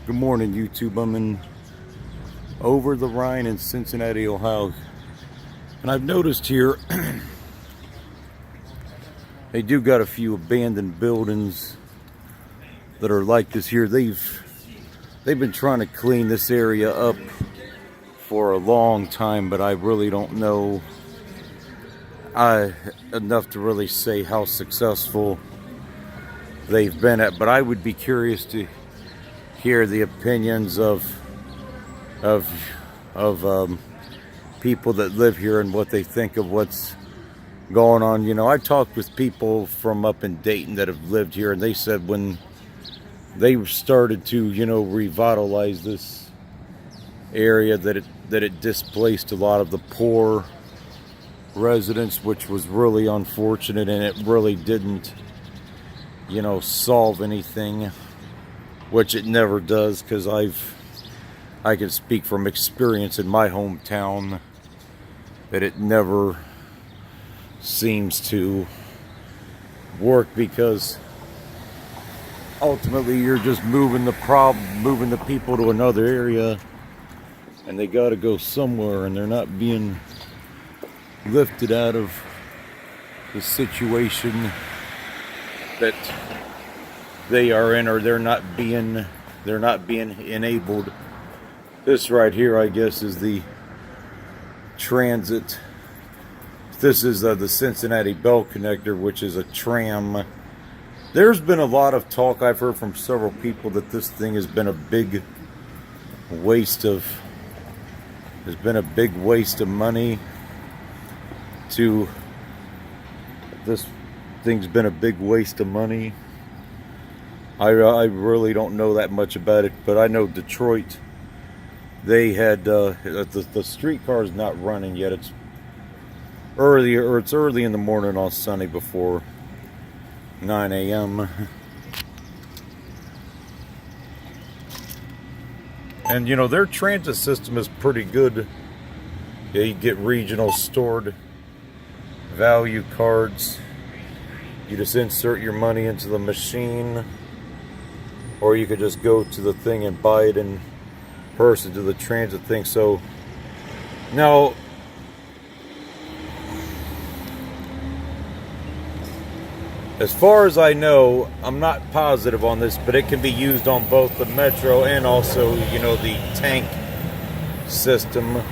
Good morning, YouTube. I'm in Over the Rhine in Cincinnati, Ohio. And I've noticed here they do got a few abandoned buildings that are like this here. They've been trying to clean this area up for a long time, but I really don't know enough to really say how successful they've been at. But I would be curious to hear the opinions of people that live here and what they think of what's going on. You know, I talked with people from up in Dayton that have lived here, and they said when they started to, revitalize this area, that it displaced a lot of the poor residents, which was really unfortunate, and it really didn't, solve anything, which it never does, because I can speak from experience in my hometown that it never seems to work, because ultimately you're just moving the people to another area, and they got to go somewhere, and they're not being lifted out of the situation that they are in, or they're not being enabled. This right here, I guess, is the transit. This is the Cincinnati Bell Connector, which is a tram. There's been a lot of talk, I've heard from several people, that this thing has been a big waste of money. This thing's been a big waste of money. I really don't know that much about it, but I know Detroit, they had the streetcar is not running yet. It's early in the morning on Sunday before 9 a.m. And their transit system is pretty good. Yeah, you get regional stored value cards. You just insert your money into the machine, or you could just go to the thing and buy it in person to the transit thing. So now, as far as I know, I'm not positive on this, but it can be used on both the metro and also, the tank system.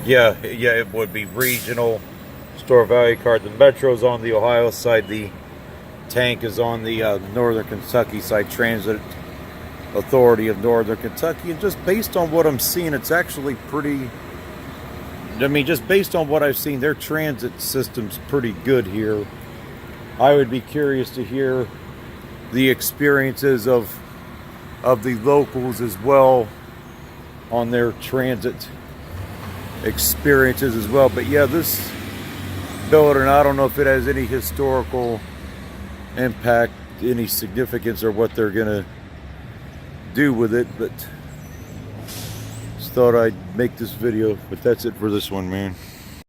Yeah, it would be regional store value card. The metro's on the Ohio side. The tank is on the Northern Kentucky side, Transit Authority of Northern Kentucky. And just based on what I'm seeing, it's actually pretty, just based on what I've seen, their transit system's pretty good here. I would be curious to hear the experiences of the locals as well on their transit experiences as well. But yeah, this building, I don't know if it has any historical impact, any significance, or what they're gonna do with it, but just thought I'd make this video. But that's it for this one, man.